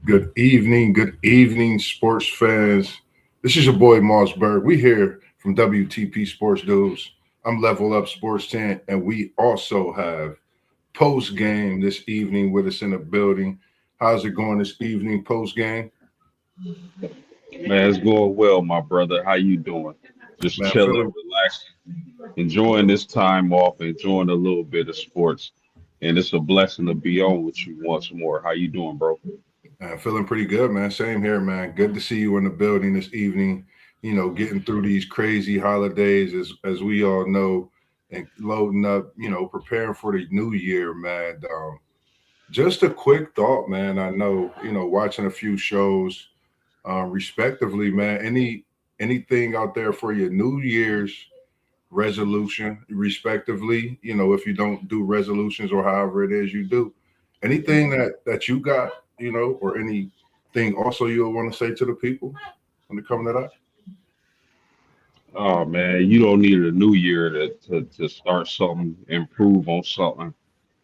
good evening, sports fans. This is your boy Mossberg. We here from WTP Sports Dudes. I'm Level Up Sports 10, and we also have post game this evening with us in the building. How's it going this evening, post game? Man, it's going well, my brother. How you doing? Just Man, chilling, feeling relaxing, enjoying this time off, enjoying a little bit of sports. And it's a blessing to be on with you once more. How you doing, bro? feeling pretty good, man. Same here, man. Good to see you in the building this evening. Getting through these crazy holidays as we all know, and loading up. Preparing for the new year, man. Just a quick thought, man. I know, watching a few shows, respectively, man. Anything out there for your New Year's resolution, respectively? If you don't do resolutions or however it is you do, anything that you got, or anything also you'll want to say to the people when it comes to that. Oh man, you don't need a new year to start something, improve on something,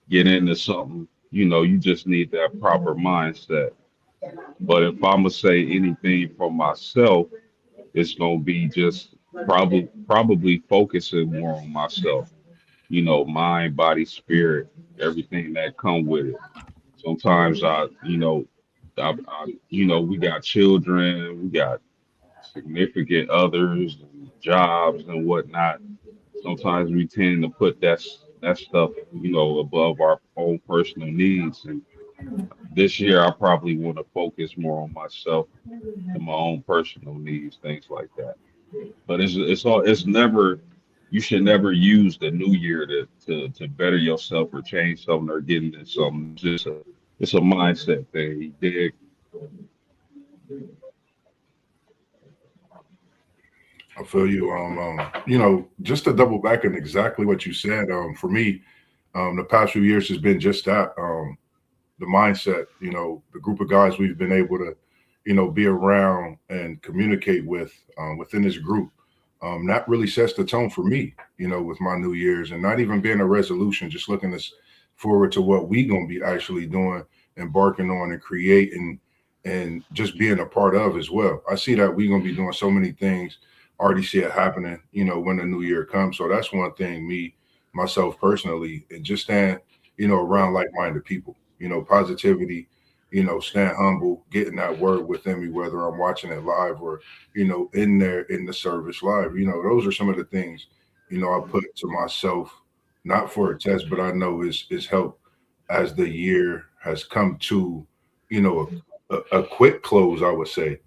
get into something. You just need that proper mindset. But if I'm gonna say anything for myself, it's gonna be just probably focusing more on myself. Mind, body, spirit, everything that come with it. Sometimes we got children, we got significant others, and jobs and whatnot. Sometimes we tend to put that stuff, above our own personal needs. And this year, I probably want to focus more on myself and my own personal needs, things like that. But it's never you should never use the new year to better yourself or change something or get into something. It's a mindset thing. You dig? I feel you. Just to double back on exactly what you said. For me, the past few years has been just that. The mindset. The group of guys we've been able to, be around and communicate with within this group. That really sets the tone for me. With my New Year's and not even being a resolution, just looking this forward to what we gonna be actually doing, embarking on, and creating, and just being a part of as well. I see that we gonna be doing so many things. Already see it happening. When the new year comes. So that's one thing. Me, myself personally, and just stand, around like-minded people. Positivity. Stand humble, getting that word within me, whether I'm watching it live or in there in the service live. Those are some of the things, I put to myself, not for a test, but I know is help as the year has come to, a quick close, I would say.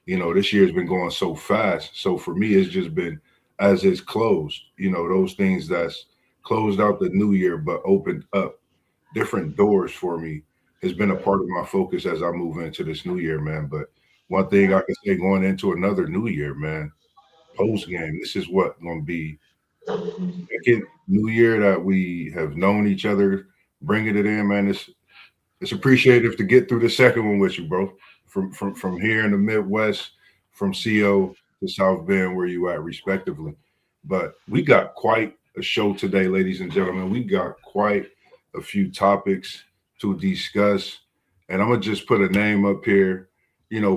This year's been going so fast. So for me, it's just been as it's closed, those things that's closed out the new year, but opened up different doors for me has been a part of my focus as I move into this new year, man. But one thing I can say going into another new year, man, post game, this is what going to be second new year that we have known each other, bringing it in, man. It's appreciative to get through the second one with you, bro. From here in the Midwest, from CO to South Bend, where you at, respectively. But we got quite a show today, ladies and gentlemen. We got quite a few topics to discuss, and I'm gonna just put a name up here,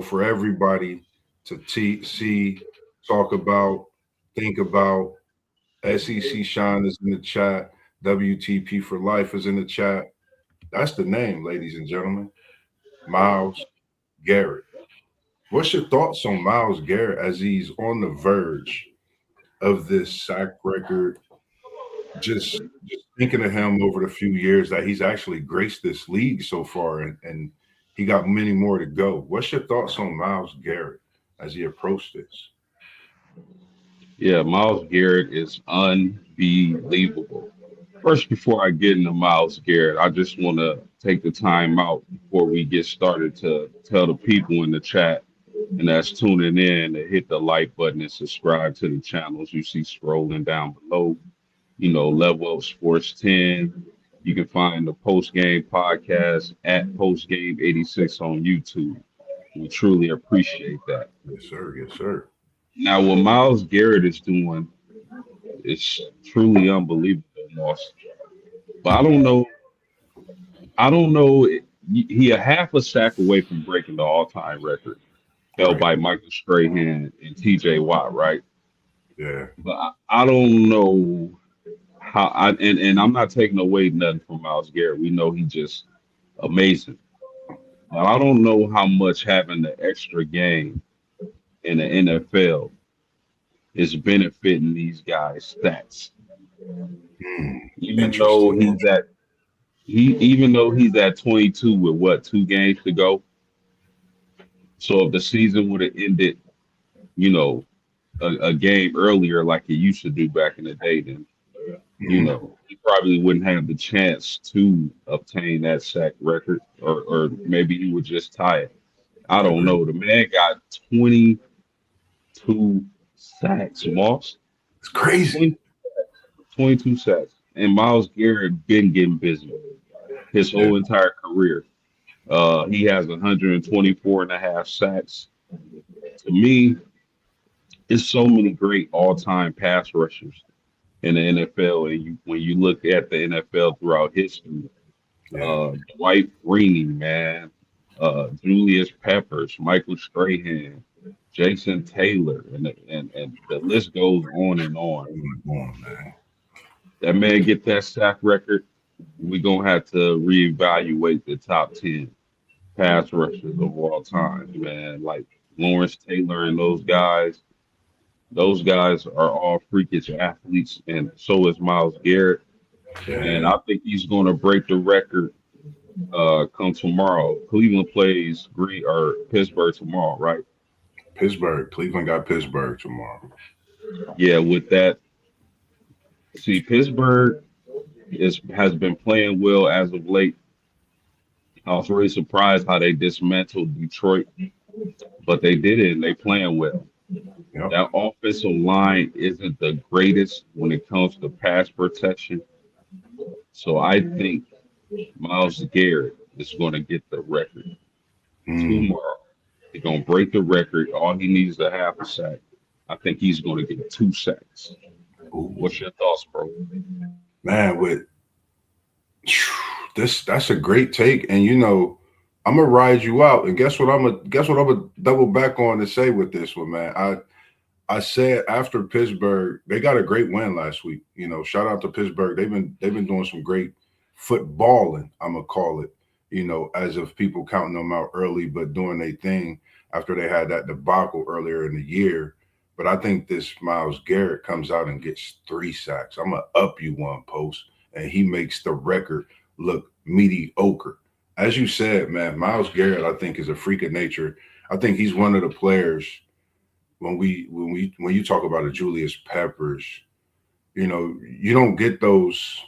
for everybody to see, talk about, think about. SEC Shine is in the chat. WTP for Life is in the chat. That's the name, ladies and gentlemen. Myles Garrett. What's your thoughts on Myles Garrett as he's on the verge of this sack record? Just thinking of him over the few years that he's actually graced this league so far, and he got many more to go. What's your thoughts on Myles Garrett as he approached this? Yeah, Miles Garrett is unbelievable. First, before I get into Miles Garrett, I just want to take the time out before we get started to tell the people in the chat and that's tuning in to hit the like button and subscribe to the channels you see scrolling down below. Level Up Sports 10. You can find the post game podcast at Post Game 86 on YouTube. We truly appreciate that. Yes, sir. Yes, sir. Now, what Miles Garrett is doing is truly unbelievable, Moss. But I don't know. he a half a sack away from breaking the all-time record held Right. by Michael Strahan and T.J. Watt, right? Yeah. But I don't know how. And I'm not taking away nothing from Myles Garrett. We know he just amazing. But I don't know how much having the extra game in the NFL is benefiting these guys' stats. Hmm. Even though Interesting. he's at even though he's at 22 with what 2 games to go. So if the season would have ended, you know, a game earlier like it used to do back in the day, then Hmm. he probably wouldn't have the chance to obtain that sack record, or maybe he would just tie it. I don't Agreed. know. The man got 22 sacks, Moss. It's crazy. 20, 22 sacks. And Myles Garrett been getting busy his Yeah. whole entire career. He has 124 and a half sacks. To me, it's so many great all-time pass rushers in the NFL. And when you look at the NFL throughout history, Yeah. Dwight Freeney, man, Julius Peppers, Michael Strahan, Jason Taylor, and the list goes on and on. Oh my God, man. That man get that sack record, we gonna have to reevaluate the top 10 pass rushers of all time, man. Like Lawrence Taylor and those guys are all freakish athletes, and so is Myles Garrett. And Yeah. I think he's gonna break the record come tomorrow. Cleveland plays Green or Pittsburgh tomorrow, right? Pittsburgh. Cleveland got Pittsburgh tomorrow. Yeah, with that, see, Pittsburgh is has been playing well as of late. I was really surprised how they dismantled Detroit, but they did it and they playing well. Yep. That offensive line isn't the greatest when it comes to pass protection. So I think Myles Garrett is going to get the record Mm. tomorrow. He's going to break the record. All he needs is a half a sack. I think he's going to get 2 sacks. Ooh. What's your thoughts, bro? Man, with this, that's a great take. And I'm gonna ride you out. And guess what I'm gonna double back on to say with this one, man. I said after Pittsburgh, they got a great win last week. Shout out to Pittsburgh. They've been doing some great footballing, I'm gonna call it, as of people counting them out early, but doing their thing after they had that debacle earlier in the year. But I think this Myles Garrett comes out and gets 3 sacks. I'm gonna up you one post, and he makes the record look mediocre. As you said, man, Myles Garrett, I think, is a freak of nature. I think he's one of the players when you talk about a Julius Peppers, you don't get those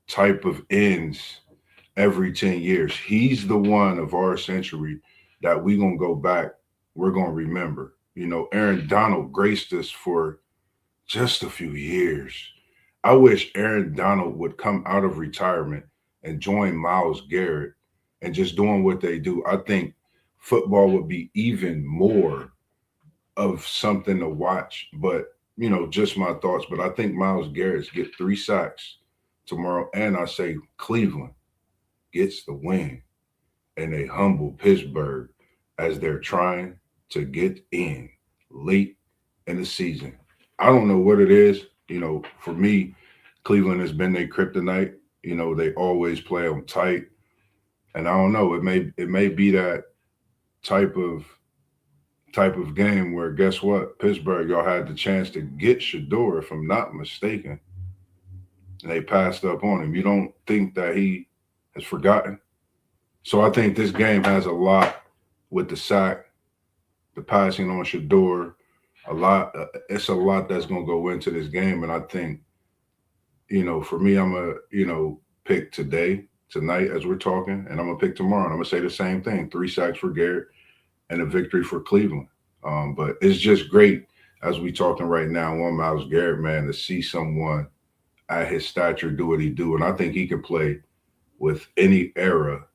type of ends every 10 years. He's the one of our century that we gonna go back, we're gonna remember. Aaron Donald graced us for just a few years. I wish Aaron Donald would come out of retirement and join Myles Garrett and just doing what they do. I think football would be even more of something to watch. But just my thoughts. But I think Myles Garrett's get 3 sacks tomorrow, and I say Cleveland gets the win, and they humble Pittsburgh as they're trying to get in late in the season. I don't know what it is. For me, Cleveland has been their kryptonite. They always play them tight, and I don't know. It may be that type of type of game where guess what? Pittsburgh, y'all had the chance to get Shador, if I'm not mistaken, and they passed up on him. You don't think that he has forgotten? So I think this game has a lot with the sack, the passing on Shador, a lot. It's a lot that's going to go into this game, and I think for me, I'm a pick tonight as we're talking, and I'm gonna pick tomorrow, and I'm gonna say the same thing: 3 sacks for Garrett and a victory for Cleveland. But it's just great as we talking right now on Myles Garrett, man, to see someone at his stature do what he do, and I think he can play with any era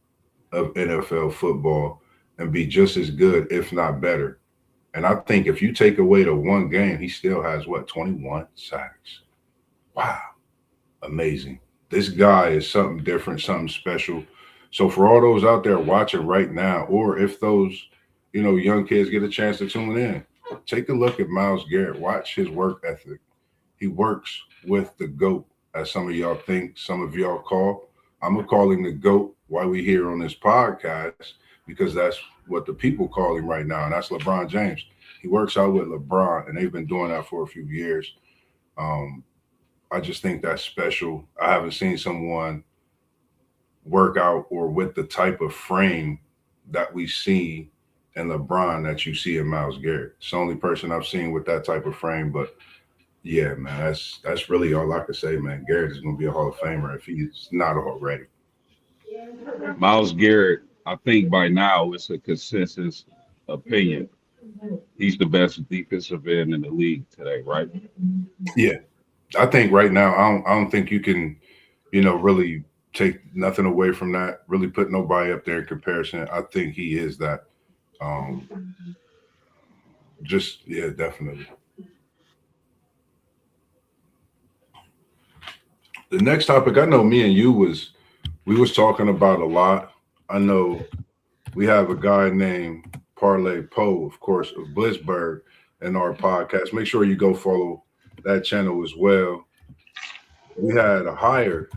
of NFL football and be just as good, if not better. And I think if you take away the one game, he still has what 21 sacks. Wow, amazing. This guy is something different, something special. So for all those out there watching right now, or if those, young kids get a chance to tune in, take a look at Myles Garrett. Watch his work ethic. He works with the GOAT, as some of y'all think, some of y'all call. I'm gonna call him the GOAT while we here on this podcast because that's what the people call him right now, and that's LeBron James. He works out with LeBron, and they've been doing that for a few years. Um, I just think that's special. I haven't seen someone work out or with the type of frame that we see in LeBron that you see in Myles Garrett. It's the only person I've seen with that type of frame. But yeah, man, that's really all I could say, man. Garrett is gonna be a Hall of Famer if he's not already. Miles Garrett, I think by now it's a consensus opinion. He's the best defensive end in the league today, right? Yeah. I think right now I don't think you can, really take nothing away from that, really put nobody up there in comparison. I think he is that. Um just yeah, definitely. The next topic, I know me and you we was talking about a lot. I know we have a guy named Parlay Poe, of course, of Blitzberg in our podcast. Make sure you go follow that channel as well. We had a hire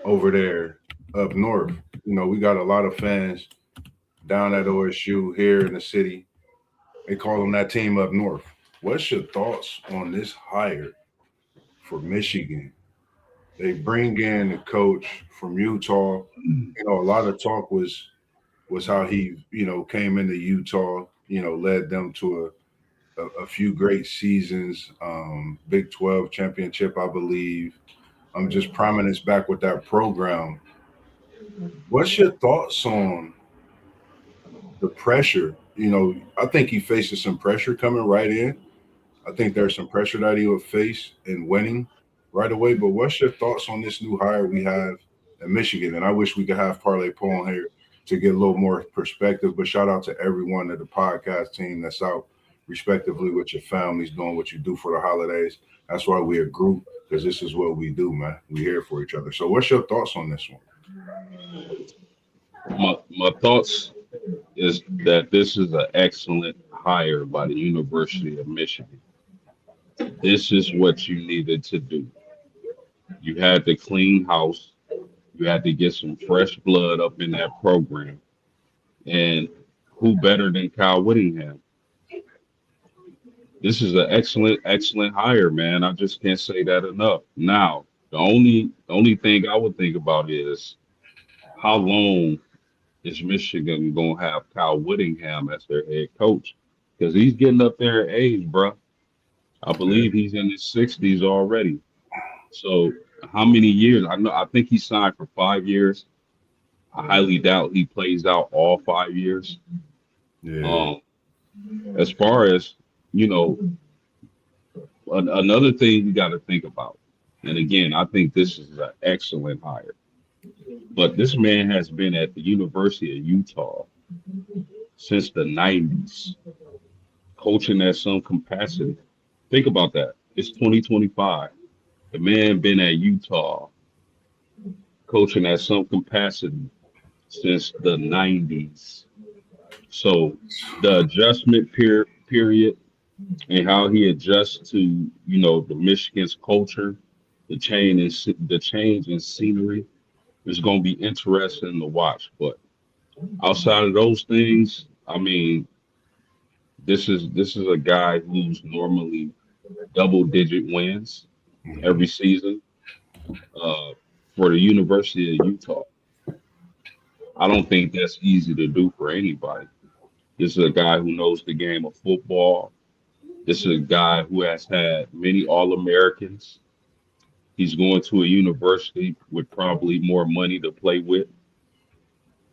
over there up north. We got a lot of fans down at OSU here in the city. They call them that team up north. What's your thoughts on this hire for Michigan? They bring in a coach from Utah. A lot of talk was how he, came into Utah, led them to a few great seasons, Big 12 championship, I believe. I'm just prominence back with that program. What's your thoughts on the pressure? I think he faces some pressure coming right in. I think there's some pressure that he will face in winning right away. But what's your thoughts on this new hire we have in Michigan? And I wish we could have Parlay Paul on here to get a little more perspective. But shout out to everyone at the podcast team that's out, respectively, with your families, doing what you do for the holidays. That's why we're a group, because this is what we do, man. We here for each other. So what's your thoughts on this one? My thoughts is that this is an excellent hire by the University of Michigan. This is what you needed to do. You had to clean house. You had to get some fresh blood up in that program. And who better than Kyle Whittingham? This is an excellent, excellent hire, man. I just can't say that enough. Now, the only thing I would think about is how long is Michigan gonna have Kyle Whittingham as their head coach? Because he's getting up there in age, bro. I Yeah. believe he's in his 60s already. So how many years? I think he signed for 5 years. I highly doubt he plays out all 5 years. Yeah. Um, as far as you know, another thing you got to think about, and again, I think this is an excellent hire. But this man has been at the University of Utah since the 90s, coaching at some capacity. Think about that. It's 2025. The man been at Utah coaching at some capacity since the 90s. So the period and how he adjusts to, the Michigan's culture, the change in scenery is going to be interesting to watch. But outside of those things, I mean, this is a guy who's normally double digit wins Hmm. every season uh, for the University of Utah. I don't think that's easy to do for anybody. This is a guy who knows the game of football. This is a guy who has had many All Americans. He's going to a university with probably more money to play with,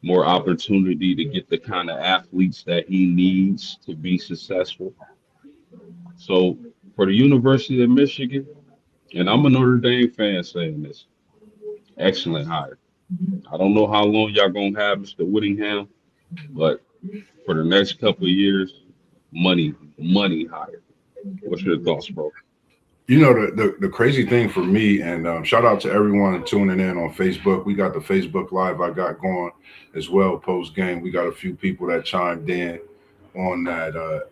more opportunity to get the kind of athletes that he needs to be successful. So for the University of Michigan, and I'm a Notre Dame fan saying this, excellent hire. I don't know how long y'all gonna have Mr. Whittingham, but for the next couple of years, money hire. What's your thoughts, bro? the crazy thing for me, and shout out to everyone tuning in on Facebook. We got the Facebook Live I got going as well post game. We got a few people that chimed in on that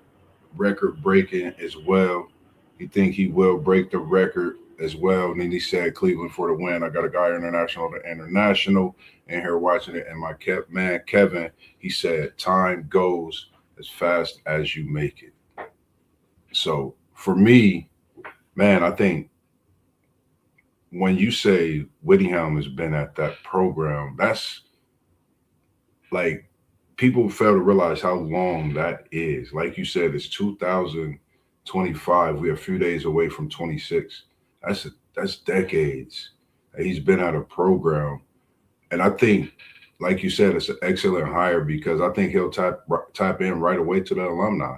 record breaking as well. He think he will break the record as well. And then he said Cleveland for the win. I got a guy international to international in here watching it. And my man Kevin, he said time goes as fast as you make it. So for me, man, I think when you say Whittingham has been at that program, that's like people fail to realize how long that is. Like you said, it's 2025. We're a few days away from 26. That's decades that he's been at a program, and I think, like you said, it's an excellent hire because I think he'll tap in right away to the alumni.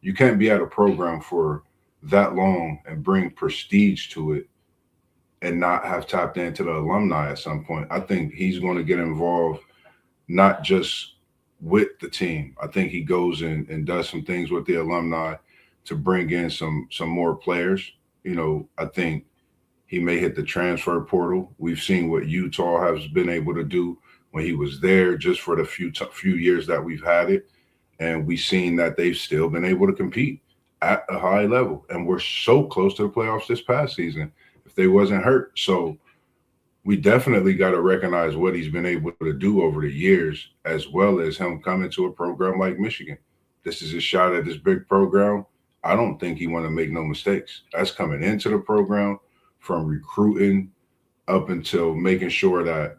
You can't be at a program for that long and bring prestige to it and not have tapped into the alumni at some point. I think he's going to get involved not just with the team. I think he goes in and does some things with the alumni to bring in some more players. I think he may hit the transfer portal. We've seen what Utah has been able to do when he was there, just for the few years that we've had it, and we've seen that they've still been able to compete at a high level. And we're so close to the playoffs this past season if they wasn't hurt. So we definitely got to recognize what he's been able to do over the years, as well as him coming to a program like Michigan. This is his shot at this big program. I don't think he want to make no mistakes. That's coming into the program, from recruiting up until making sure that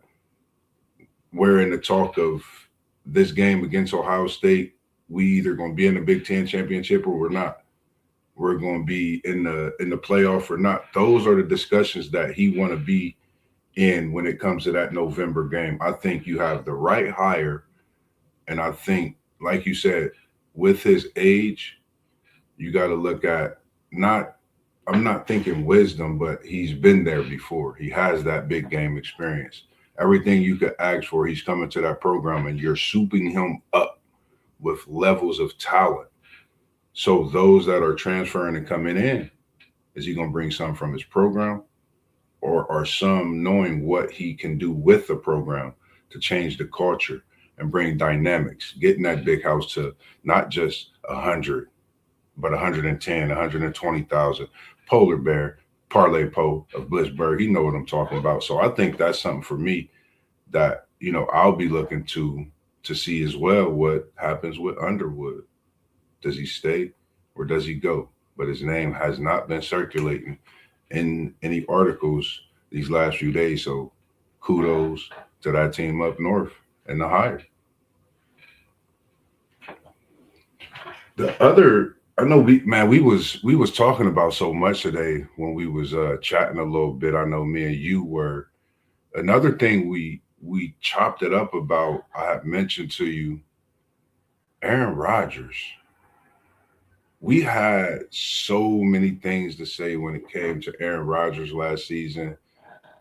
we're in the talk of this game against Ohio State. We either going to be in the Big Ten championship or we're not. We're going to be in the playoff or not. Those are the discussions that he want to be in when it comes to that November game. I think you have the right hire, and I think, like you said, with his age, you got to look at not. I'm not thinking wisdom, but he's been there before. He has that big game experience. Everything you could ask for, he's coming to that program, and you're souping him up with levels of talent. So those that are transferring and coming in, is he going to bring some from his program, or are some knowing what he can do with the program to change the culture and bring dynamics, getting that big house to not just 100, but 110, 120,000. Polar Bear, Parlay Po of Blitzburg, he know what I'm talking about. So I think that's something for me that, I'll be looking to see as well what happens with Underwood. Does he stay or does he go? But his name has not been circulating in any articles these last few days. So kudos to that team up north and the hire. The other, I know we was talking about so much today when we was chatting a little bit. I know me and you were. Another thing we chopped it up about, I had mentioned to you, Aaron Rodgers. We had so many things to say when it came to Aaron Rodgers last season,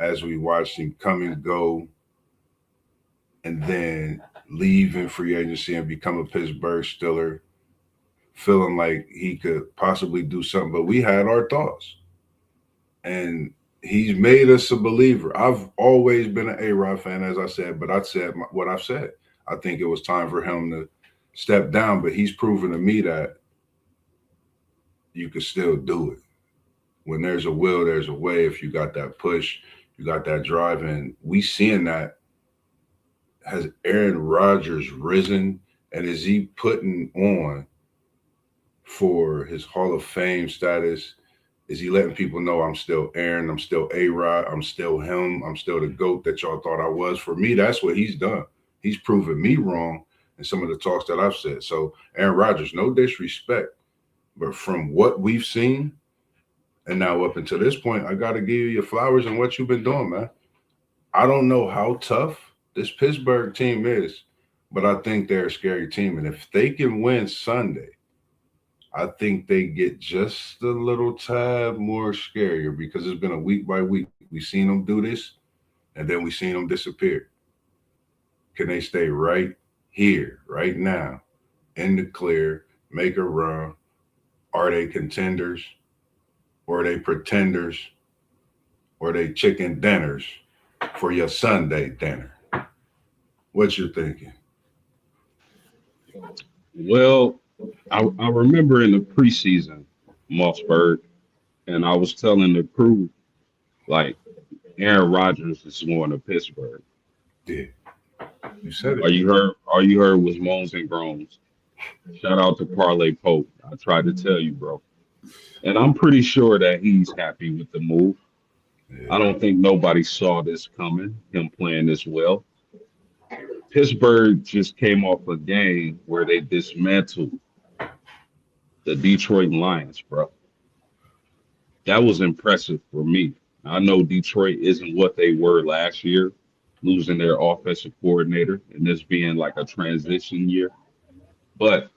as we watched him come and go and then leave in free agency and become a Pittsburgh Steeler, feeling like he could possibly do something. But we had our thoughts. And he's made us a believer. I've always been an A-Rod fan, as I said, but I said what I've said. I think it was time for him to step down, but he's proven to me that you can still do it. When there's a will, there's a way. If you got that push, you got that drive, and we seeing that. Has Aaron Rodgers risen, and is he putting on for his Hall of Fame status? Is he letting people know I'm still Aaron, I'm still A-Rod, I'm still him, I'm still the GOAT that y'all thought I was? For me, that's what he's done. He's proven me wrong in some of the talks that I've said. So Aaron Rodgers, no disrespect, but from what we've seen, and now up until this point, I got to give you your flowers and what you've been doing, man. I don't know how tough this Pittsburgh team is, but I think they're a scary team. And if they can win Sunday, I think they get just a little tad more scarier because it's been a week by week. We've seen them do this, and then we've seen them disappear. Can they stay right here, right now, in the clear, make a run? Are they contenders? or are they pretenders, or are they chicken dinners for your Sunday dinner? What you thinking? Well, I remember in the preseason, Mossberg, and I was telling the crew like Aaron Rodgers is going to Pittsburgh. Yeah, you said it. All you heard was moans and groans. Shout out to Parlay Pope. I tried to tell you, bro. And I'm pretty sure that he's happy with the move. I Yeah, don't think nobody saw this coming, him playing this well. Pittsburgh just came off a game where they dismantled the Detroit Lions, bro. That was impressive for me. I know Detroit isn't what they were last year, losing their offensive coordinator and this being like a transition year. But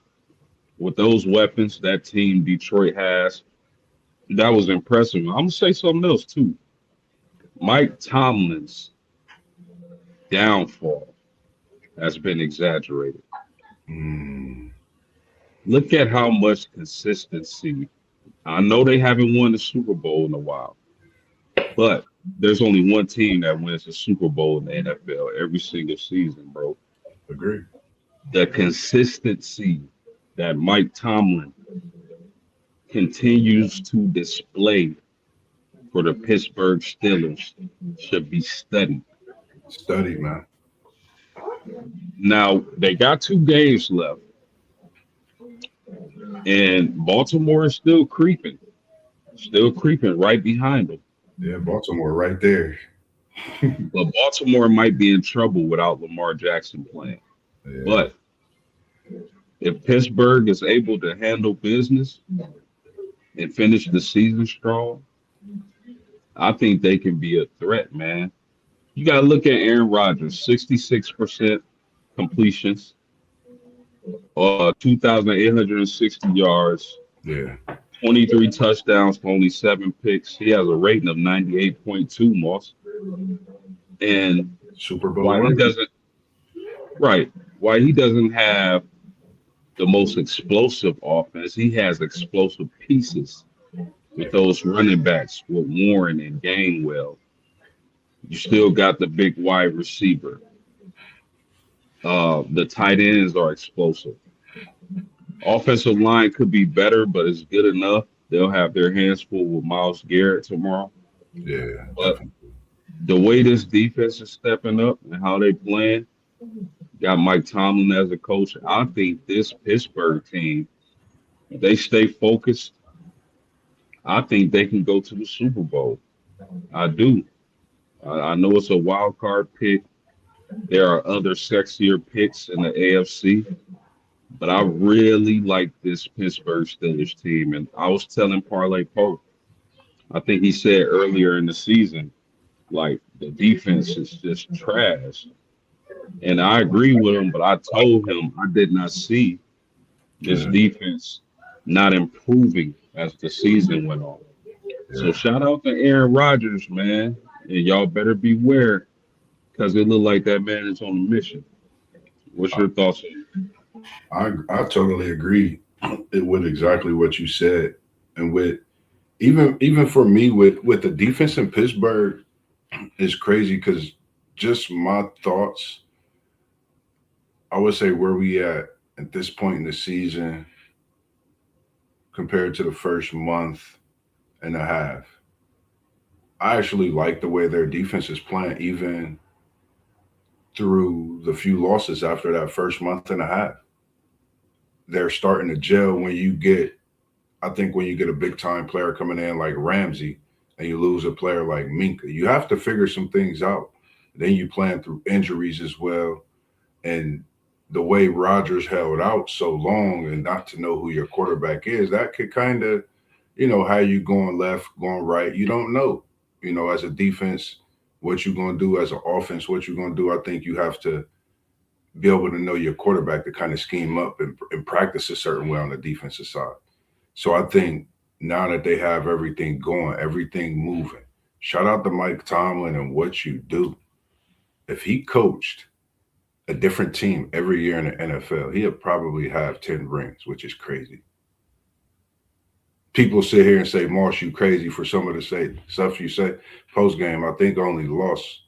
with those weapons that team Detroit has, that was impressive. I'm gonna say something else too. Mike Tomlin's downfall has been exaggerated. mm, Look at how much consistency. I know they haven't won the Super Bowl in a while, but there's only one team that wins the Super Bowl in the NFL every single season, bro. agree. The consistency that Mike Tomlin continues to display for the Pittsburgh Steelers should be studied. Study, man. Now, they got 2 games left, and Baltimore is still creeping right behind them. Yeah, Baltimore right there. But Baltimore might be in trouble without Lamar Jackson playing. Yeah, But if Pittsburgh is able to handle business and finish the season strong, I think they can be a threat, man. You got to look at Aaron Rodgers, 66% completions, 2,860 yards, yeah. 23 touchdowns for only 7 picks. He has a rating of 98.2, Moss. And Super Bowl why he worthy. doesn't, right, why he doesn't have the most explosive offense, he has explosive pieces with those running backs with Warren and Gainwell. You still got the big wide receiver. The tight ends are explosive. Offensive line could be better, but it's good enough. They'll have their hands full with Myles Garrett tomorrow. Yeah, But definitely. the way this defense is stepping up and how they playing, got Mike Tomlin as a coach. I think this Pittsburgh team, if they stay focused, I think they can go to the Super Bowl. I do. I know it's a wild card pick. There are other sexier picks in the AFC, but I really like this Pittsburgh Steelers team. And I was telling Parlay Pope, I think he said earlier in the season, like the defense is just trash. And I agree with him, but I told him I did not see this Yeah, defense not improving as the season went on. So yeah. shout out to Aaron Rodgers, man. And y'all better beware because it looked like that man is on a mission. What's I, your thoughts? I totally agree with exactly what you said, and with even for me with the defense in Pittsburgh is crazy because just my thoughts. I would say where we at this point in the season compared to the first month and a half. I actually like the way their defense is playing, even through the few losses after that first month and a half. They're starting to gel when you get, I think, when you get a big time player coming in like Ramsey and you lose a player like Minka, you have to figure some things out. Then you plan through injuries as well. And the way Rodgers held out so long and not to know who your quarterback is, that could kind of, how you going left, going right. You don't know, as a defense, what you're going to do, as an offense, what you're going to do. I think you have to be able to know your quarterback to kind of scheme up and practice a certain way on the defensive side. So I think now that they have everything going, everything moving, shout out to Mike Tomlin and what you do. If he coached a different team every year in the NFL, he'll probably have 10 rings, which is crazy. people sit here and say, Moss, you crazy for some of the say stuff you say post game. I think I only lost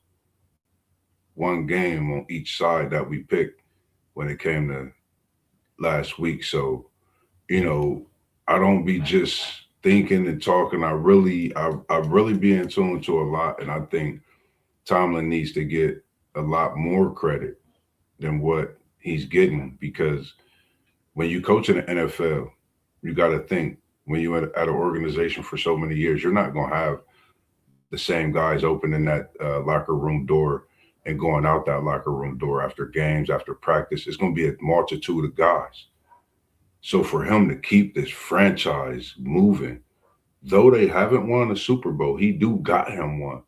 one game on each side that we picked when it came to last week. So, you know, I don't be just thinking and talking. I really be in tune to a lot. And I think Tomlin needs to get a lot more credit than what he's getting because when you coach in the NFL, you got to think when you're at an organization for so many years, you're not going to have the same guys opening that locker room door and going out that locker room door after games, after practice. It's going to be a multitude of guys. So for him to keep this franchise moving, though they haven't won a Super Bowl, he do got him one,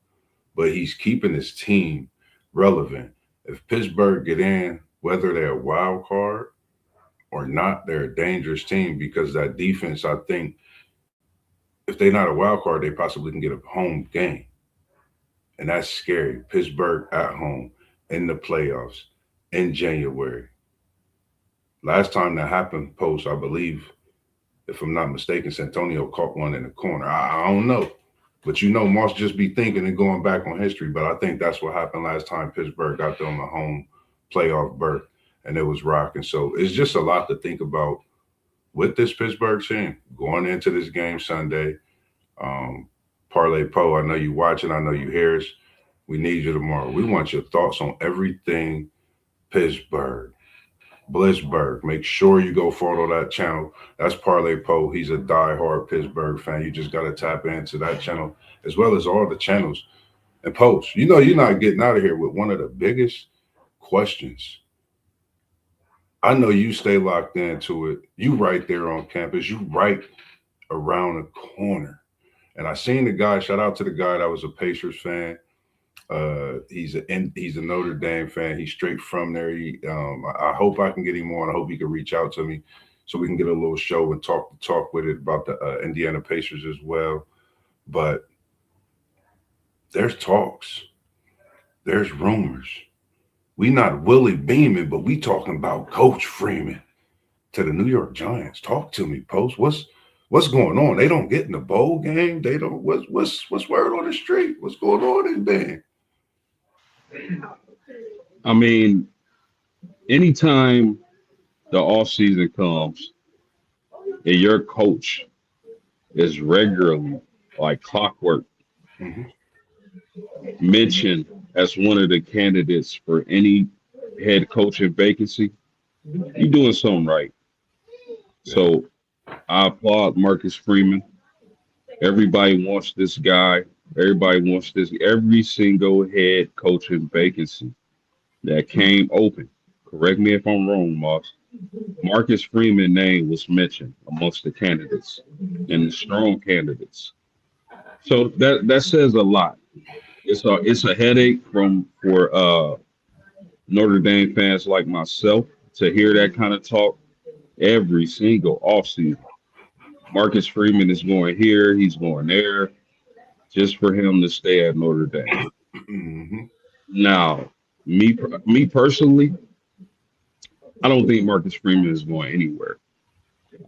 but he's keeping his team relevant. If Pittsburgh get in, whether they're a wild card or not, they're a dangerous team because that defense, I think, if they're not a wild card, they possibly can get a home game. And that's scary. Pittsburgh at home in the playoffs in January. Last time that happened, post, I believe, if I'm not mistaken, Santonio caught one in the corner. I don't know. But you know, Moss just be thinking and going back on history. But I think that's what happened last time Pittsburgh got them a home playoff berth and it was rocking. So it's just a lot to think about with this Pittsburgh team going into this game Sunday. Parlay Poe, I know you watching. I know you hear us. We need you tomorrow. We want your thoughts on everything Pittsburgh. Blissburg. Make sure you go follow that channel. That's Parlay Poe. He's a diehard Pittsburgh fan. You just got to tap into that channel as well as all the channels and posts. You know, you're not getting out of here with one of the biggest questions. I know you stay locked into it. You right there on campus. You right around the corner. And I seen the guy. Shout out to the guy that was a Pacers fan. He's a Notre Dame fan. He's straight from there. I hope I can get him on. I hope he can reach out to me so we can get a little show and talk with it about the Indiana Pacers as well. But there's talks, there's rumors. We not Willie Beeman, but we talking about Coach Freeman to the New York Giants. Talk to me, Post. What's going on? They don't get in the bowl game. They don't. What's word on the street? What's going on in Bend? I mean, anytime the off season comes and your coach is regularly, like clockwork, Mm-hmm. mentioned as one of the candidates for any head coaching vacancy, you're doing something right. Yeah. So I applaud Marcus Freeman. Everybody wants this guy. Everybody wants this. Every single head coaching vacancy that came open. Correct me if I'm wrong, Moss. Marcus Freeman name was mentioned amongst the candidates and the strong candidates. So that says a lot. It's a headache for Notre Dame fans like myself to hear that kind of talk every single offseason. Marcus Freeman is going here, he's going there, just for him to stay at Notre Dame. Mm-hmm. Now, me personally, I don't think Marcus Freeman is going anywhere.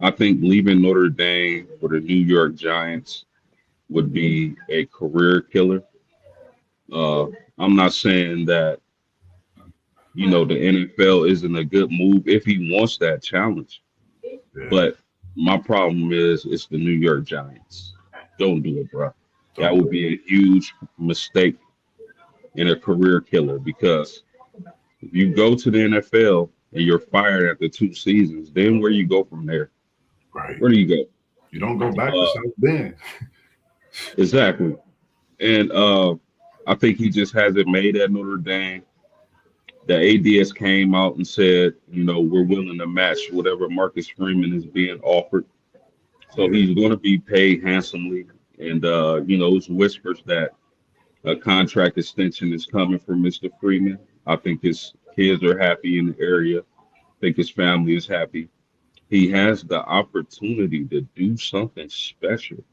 I think leaving Notre Dame for the New York Giants would be a career killer. Uh, I'm not saying that the NFL isn't a good move if he wants that challenge, Yeah. but my problem is it's the New York Giants. Don't do it, bro. That Don't would be a huge mistake and a career killer because if you go to the NFL and you're fired after 2 seasons, then where you go from there? right. Where do you go? You don't go back to Uh, South Bend. exactly. And I think he just hasn't made at Notre Dame. The ADS came out and said, we're willing to match whatever Marcus Freeman is being offered. So Yeah. he's going to be paid handsomely. And, it's whispers that a contract extension is coming for Mr. Freeman. I think his kids are happy in the area. I think his family is happy. He has the opportunity to do something special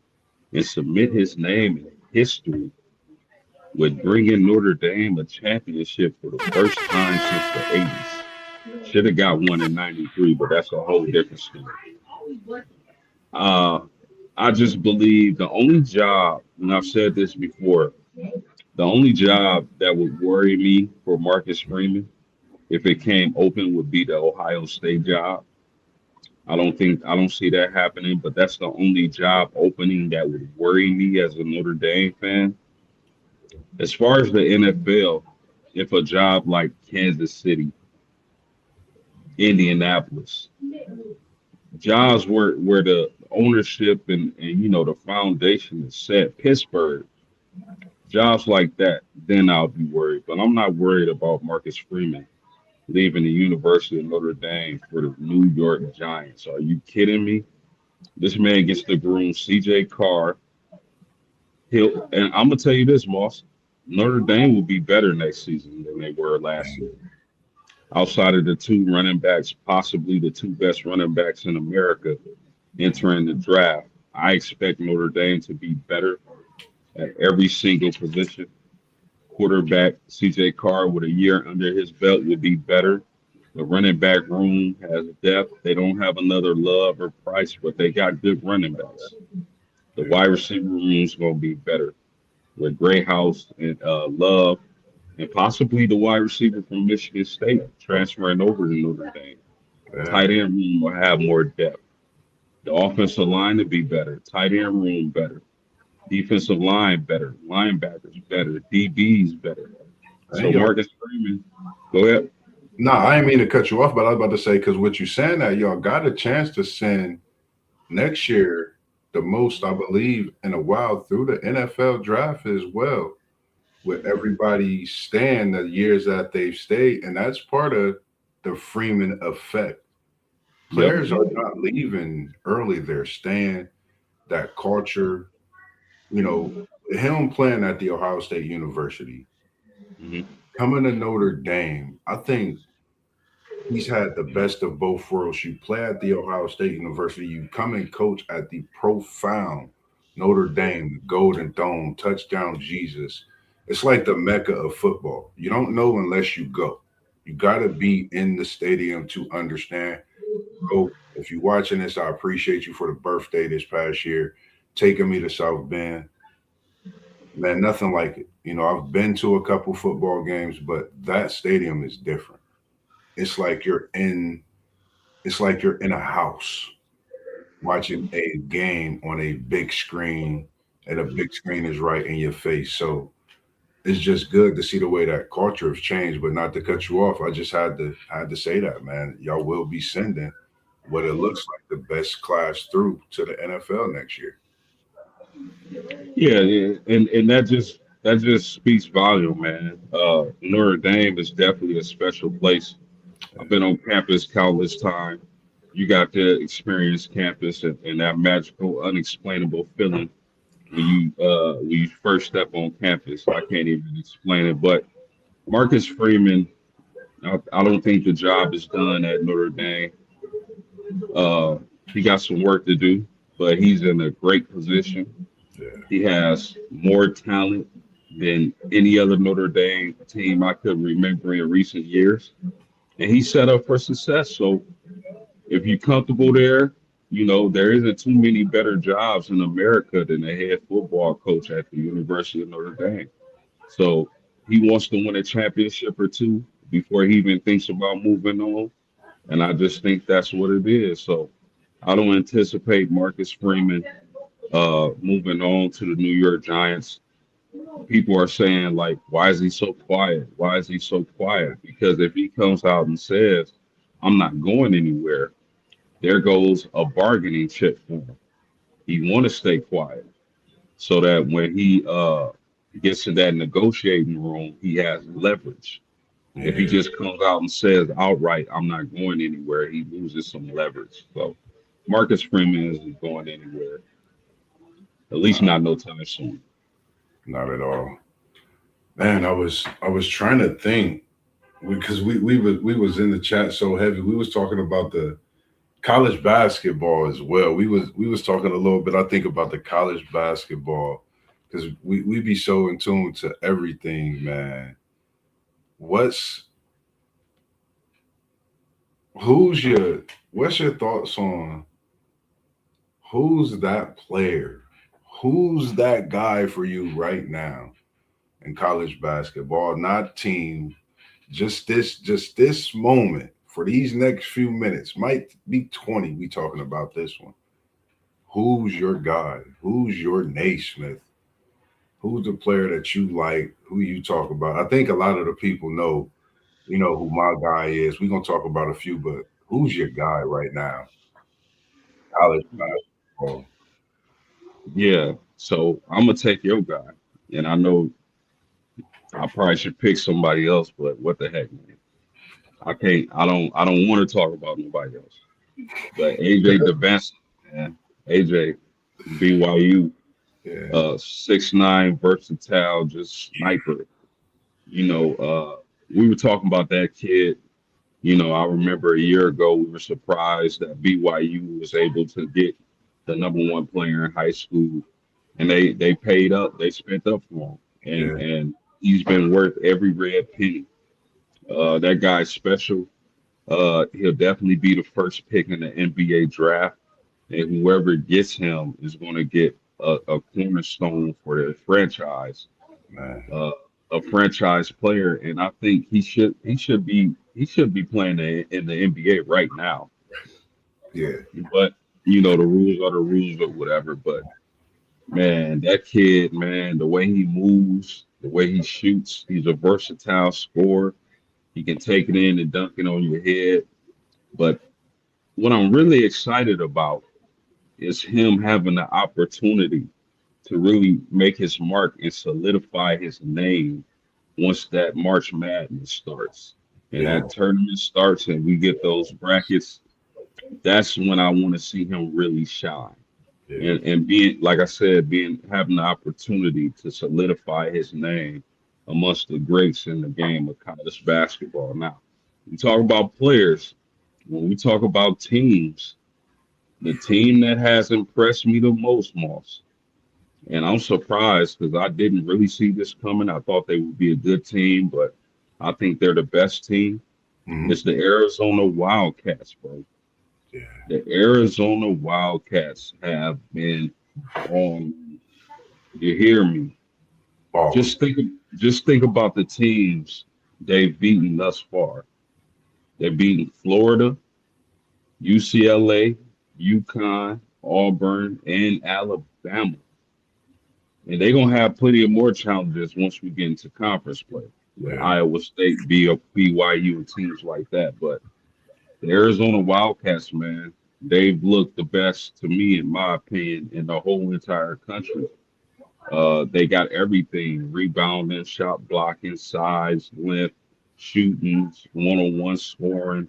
and submit his name in history with bringing Notre Dame a championship for the first time since the 80s. Should have got one in '93, but that's a whole different story. Uh, I just believe the only job, and I've said this before, the only job that would worry me for Marcus Freeman if it came open would be the Ohio State job. I don't see that happening, but that's the only job opening that would worry me as a Notre Dame fan. As far as the NFL, if a job like Kansas City, Indianapolis, jobs where the ownership and the foundation is set, Pittsburgh, jobs like that, then I'll be worried. But I'm not worried about Marcus Freeman leaving the University of Notre Dame for the New York Giants. Are you kidding me? This man gets to groom CJ Carr. And I'm gonna tell you this, Moss. Notre Dame will be better next season than they were last season. Outside of the two running backs, possibly the two best running backs in America entering the draft, I expect Notre Dame to be better at every single position. Quarterback CJ Carr with a year under his belt would be better. The running back room has depth. They don't have another Love or Price, but they got good running backs. The wide receiver room is going to be better with Gray House and Love, and possibly the wide receiver from Michigan State transferring over to Notre Dame. Yeah. Tight end room will have more depth. The offensive line to be better. Tight end room better. Defensive line better. Linebackers better. DBs better. Hey, So y'all. Marcus Freeman, go ahead. No, I didn't mean to cut you off, but I was about to say because what you saying that y'all got a chance to send next year the most, I believe, in a while through the NFL draft as well, with everybody staying the years that they've stayed, and that's part of the Freeman effect. Yep. Players are not leaving early; they're staying. That culture, him playing at the Ohio State University, Hmm. coming to Notre Dame, I think he's had the best of both worlds. You play at the Ohio State University, you come and coach at the profound Notre Dame, the Golden Dome, touchdown Jesus. It's like the mecca of football. You don't know unless you go. You got to be in the stadium to understand. Bro, if you're watching this, I appreciate you for the birthday this past year, taking me to South Bend. Man, nothing like it. I've been to a couple football games, but that stadium is different. It's like you're in it's like you're in a house watching a game on a big screen, and a big screen is right in your face. So it's just good to see the way that culture has changed. But not to cut you off, I just had to say that, man. Y'all will be sending what it looks like the best class through to the NFL next year. Yeah, yeah, and that just speaks volume, man. Notre Dame is definitely a special place. I've been on campus countless time. You got to experience campus and that magical, unexplainable feeling when you first step on campus. I can't even explain it. But Marcus Freeman, I don't think the job is done at Notre Dame. Uh, he got some work to do, but he's in a great position. Yeah, He has more talent than any other Notre Dame team I could remember in recent years. And he's set up for success. So if you're comfortable there, there isn't too many better jobs in America than a head football coach at the University of Notre Dame. So he wants to win a championship or two before he even thinks about moving on. And I just think that's what it is. So I don't anticipate Marcus Freeman moving on to the New York Giants. People are saying, like, why is he so quiet? Why is he so quiet? Because if he comes out and says, I'm not going anywhere, there goes a bargaining chip for him. He want to stay quiet so that when he gets to that negotiating room, he has leverage. If he yeah. just comes out and says outright, I'm not going anywhere, he loses some leverage. So Marcus Freeman isn't going anywhere, at least Nah, not no time soon. not at all. Man, I was trying to think because we was in the chat so heavy. We was talking about the college basketball as well. We was talking a little bit, I think, about the college basketball because we be so in tune to everything, man. What's who's your what's your thoughts on Who's that player? Who's that guy for you right now in college basketball? Not team, just this moment for these next few minutes. Might be 20. We talking about this one. Who's your guy? Who's your Naismith? Who's the player that you like? Who you talk about? I think a lot of the people know, who my guy is. We're gonna talk about a few, but who's your guy right now? College basketball. Yeah. So I'm gonna take your guy, and I know I probably should pick somebody else, but what the heck, man? I can't. I don't want to talk about nobody else. But AJ DeBenson, man. AJ, BYU, Yeah, 6'9", versatile, just sniper. You know, we were talking about that kid. I remember a year ago we were surprised that BYU was able to get the number 1 player in high school, and they paid up, they spent up for him, and yeah, and he's been worth every red penny. That guy's special. He'll definitely be the first pick in the NBA draft, and whoever gets him is going to get a cornerstone for their franchise, man. uh, a franchise player, and I think he should be playing in the NBA right now. Yeah, But the rules are the rules or whatever. But man, that kid, man, the way he moves, the way he shoots, he's a versatile scorer. He can take it in and dunk it on your head. But what I'm really excited about is him having the opportunity to really make his mark and solidify his name once that March Madness starts and yeah, that tournament starts and we get those brackets. That's when I want to see him really shine. yeah, And being, like I said, being having the opportunity to solidify his name amongst the greats in the game of college basketball. Now, we talk about players. When we talk about teams, the team that has impressed me the most, Moss, and I'm surprised because I didn't really see this coming. I thought they would be a good team, but I think they're the best team. hmm, It's the Arizona Wildcats, bro. yeah. The Arizona Wildcats have been on. You hear me? Balling. Just think about the teams they've beaten thus far. They've beaten Florida, UCLA, UConn, Auburn, and Alabama. And they're gonna have plenty of more challenges once we get into conference play with Yeah, Iowa State, BYU, and teams like that. But the Arizona Wildcats, man, they've looked the best to me, in my opinion, in the whole entire country. They got everything: rebounding, shot blocking, size, length, shooting, one-on-one scoring.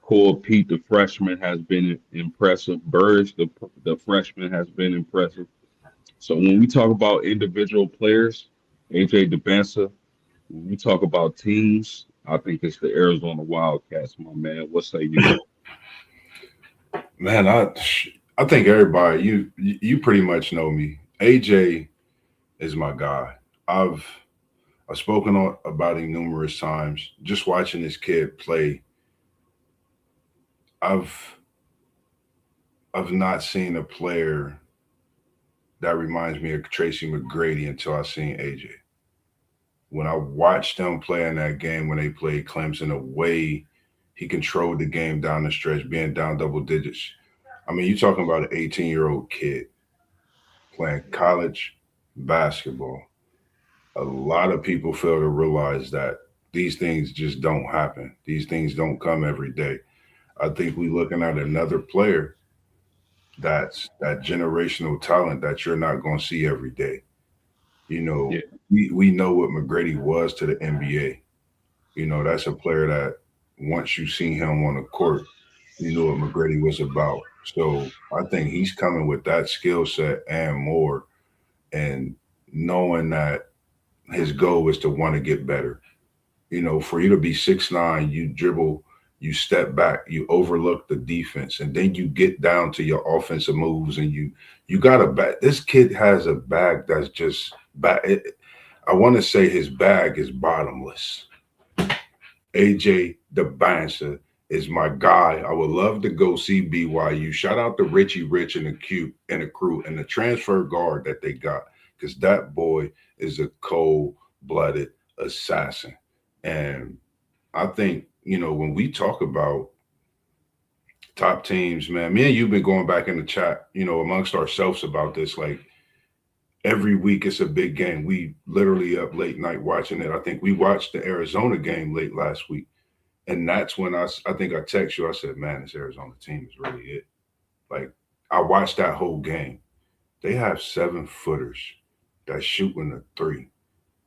Cole Pete, the freshman, has been impressive. Verge, the freshman, has been impressive. So when we talk about individual players, AJ DeBensa, when we talk about teams, I think it's the Arizona Wildcats, my man. What say you? man. I think everybody you pretty much know me. AJ is my guy. I've I've spoken about him numerous times. Just watching this kid play, I've I've not seen a player that reminds me of Tracy McGrady until I seen AJ. When I watched them play in that game when they played Clemson, the way he controlled the game down the stretch, being down double digits. I mean, you're talking about an 18-year-old kid playing college basketball. A lot of people fail to realize that these things just don't happen. These things don't come every day. I think we're looking at another player that's that generational talent that you're not going to see every day. You Yeah, know, we know what McGrady was to the NBA. That's a player that once you seen him on the court, you knew what McGrady was about. So I think he's coming with that skill set and more, and knowing that his goal is to want to get better. For you to be 6'9", you dribble, you step back, you overlook the defense, and then you get down to your offensive moves, and you got a bag. This kid has a bag that's just bag. I want to say his bag is bottomless. AJ the bouncer is my guy. I would love to go see BYU. Shout out to Richie Rich and the Q and the crew and the transfer guard that they got, because that boy is a cold-blooded assassin. And I think, when we talk about top teams, man, me and you've been going back in the chat, amongst ourselves about this. Like every week it's a big game. We literally up late night watching it. I think we watched the Arizona game late last week. And that's when I think I text you. I said, man, this Arizona team is really it. Like, I watched that whole game. They have 7-footers that's shooting a three,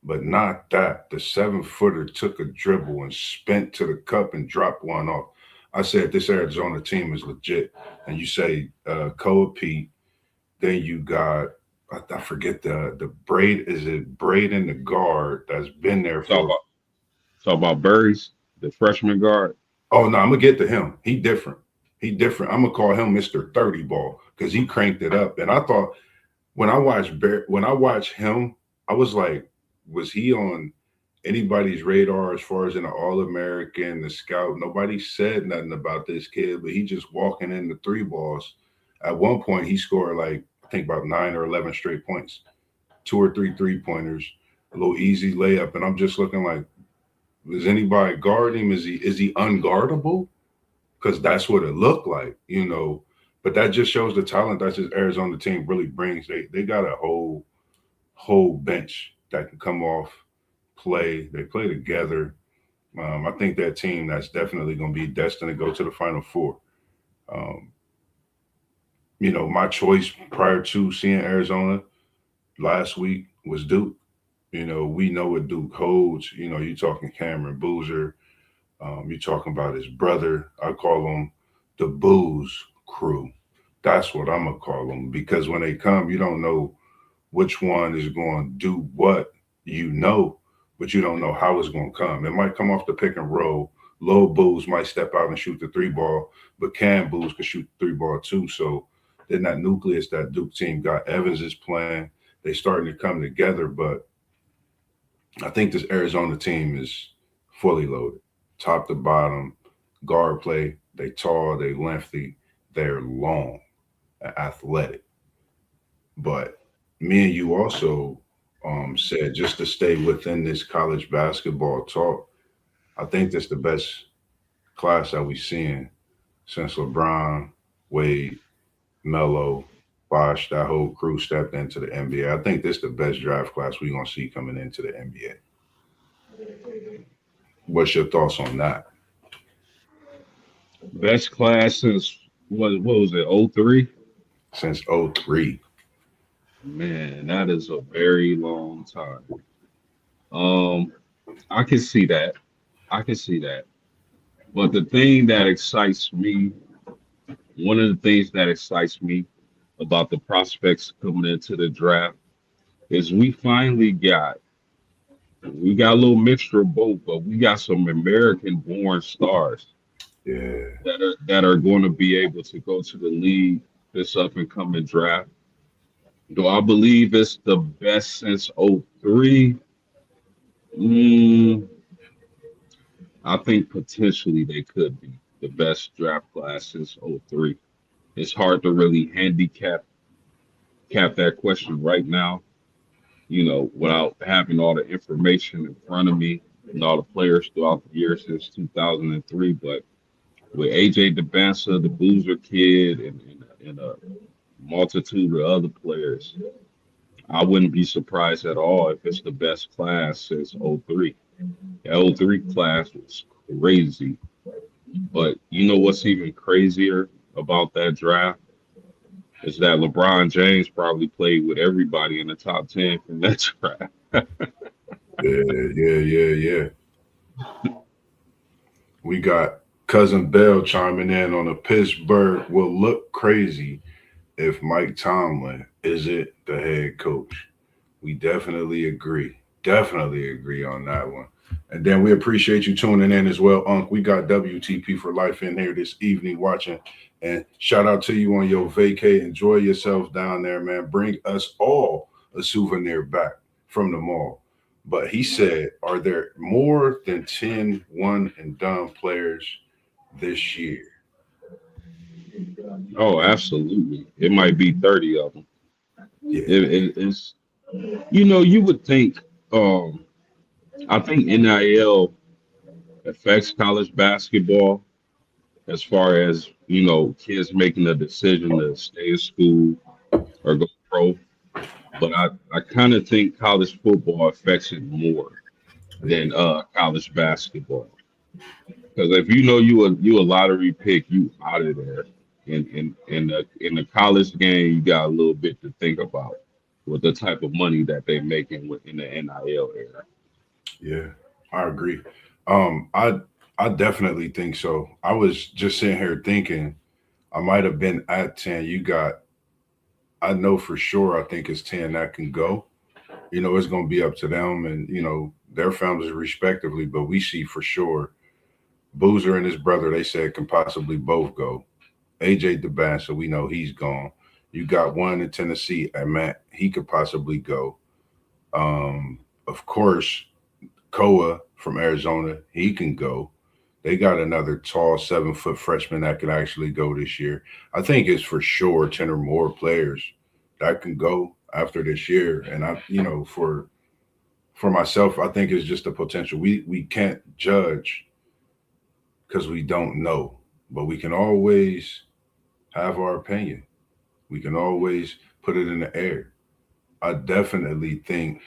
but not that. The 7-footer took a dribble and spent to the cup and dropped one off. I said, this Arizona team is legit. And you say, Koa Pete, then you got, I forget the braid. Is it Braden, the guard that's been there Talk for. about talk about Burries, the freshman guard. Oh no, I'm gonna get to him. He different. He different. I'm gonna call him Mr. 30 ball because he cranked it up. And I thought when I watched him, I was like, was he on anybody's radar as far as an All American, the scout? Nobody said nothing about this kid, but he just walking in the three balls. At one point, he scored like I think about 9 or 11 straight points, 2 or 3 3-pointers, a little easy layup, and I'm just looking like, does anybody guard him? Is he unguardable? Because that's what it looked like. But that just shows the talent that this Arizona team really brings. They got a whole bench that can come off, play. They play together. I think that team that's definitely going to be destined to go to the Final Four. Um, my choice prior to seeing Arizona last week was Duke. We know what Duke holds. You talking Cameron Boozer. You're talking about his brother. I call them the Booze Crew. That's what I'm gonna call them, because when they come, you don't know which one is going to do what. But you don't know how it's going to come. It might come off the pick and roll. Low Booze might step out and shoot the three ball, but Cam Booze can shoot the three ball too. So then that nucleus that Duke team got, Evans is playing. They starting to come together, but I think this Arizona team is fully loaded, top to bottom. Guard play, they tall, they lengthy, they're long, and athletic. But me and you also said, just to stay within this college basketball talk, I think that's the best class that we've seen since LeBron, Wade, Melo, Bosh, that whole crew stepped into the NBA. I think this is the best draft class we're gonna see coming into the NBA. What's your thoughts on that? Best class since what was it? '03. Since '03. Man, that is a very long time. Um, I can see that. I can see that. But the thing that excites me, one of the things that excites me about the prospects coming into the draft is we got a little mixture of both, but we got some American born stars Yeah. that are going to be able to go to the league this up and coming draft. Do I believe it's the best since '03? Mm, I think potentially they could be the best draft class since '03. It's hard to really cap that question right now, without having all the information in front of me and all the players throughout the year since 2003. But with AJ DeBansa, the Boozer kid, and a multitude of other players, I wouldn't be surprised at all if it's the best class since '03. The '03 class was crazy. But you know what's even crazier about that draft is that LeBron James probably played with everybody in the top 10 from that draft. Yeah, yeah, yeah, yeah. We got cousin Bell chiming in on a Pittsburgh will look crazy if Mike Tomlin isn't the head coach. We definitely agree. Definitely agree on that one. And then we appreciate you tuning in as well, Unc. We got WTP for life in here this evening watching. And shout out to you on your vacay. Enjoy yourself down there, man. Bring us all a souvenir back from the mall. But he said, are there more than 10 one and done players this year? Oh, absolutely. It might be 30 of them. Yeah, It's you would think. Um, I think NIL affects college basketball as far as kids making a decision to stay in school or go pro. But I kind of think college football affects it more yeah, than college basketball. Because if you a lottery pick, you out of there. In the college game, you got a little bit to think about with the type of money that they making in the NIL era. yeah. I agree. I definitely think so. I was just sitting here thinking I might have been at 10. I know for sure, I think it's 10 that can go. It's going to be up to them and, their families respectively. But we see for sure Boozer and his brother, they said can possibly both go. AJ DeBan, so we know he's gone. You got one in Tennessee, and Matt, he could possibly go. Of course, Koa from Arizona, he can go. They got another tall 7 foot freshman that can actually go this year. I think it's for sure 10 or more players that can go after this year. And for myself, I think it's just a potential. We can't judge because we don't know, but we can always have our opinion. We can always put it in the air. I definitely think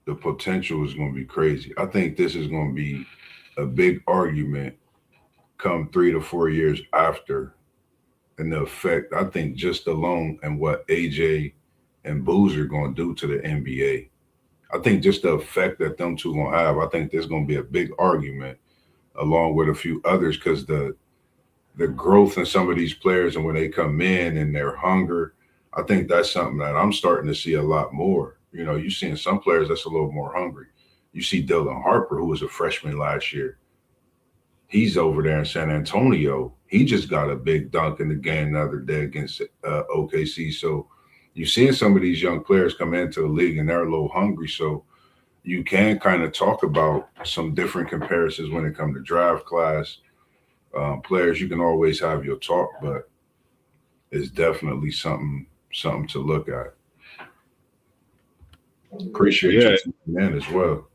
the potential is going to be crazy. I think this is going to be a big argument come 3 to 4 years after, and the effect. I think just alone and what AJ and Boozer are going to do to the NBA. I think just the effect that them two going to have. I think there's going to be a big argument along with a few others because the growth in some of these players and when they come in and their hunger, I think that's something that I'm starting to see a lot more. You seeing some players that's a little more hungry. You see Dylan Harper, who was a freshman last year. He's over there in San Antonio. He just got a big dunk in the game the other day against OKC. So you're seeing some of these young players come into the league and they're a little hungry. So you can kind of talk about some different comparisons when it comes to draft class players. You can always have your talk, but it's definitely something to look at. Appreciate you Yeah, tuning in as well.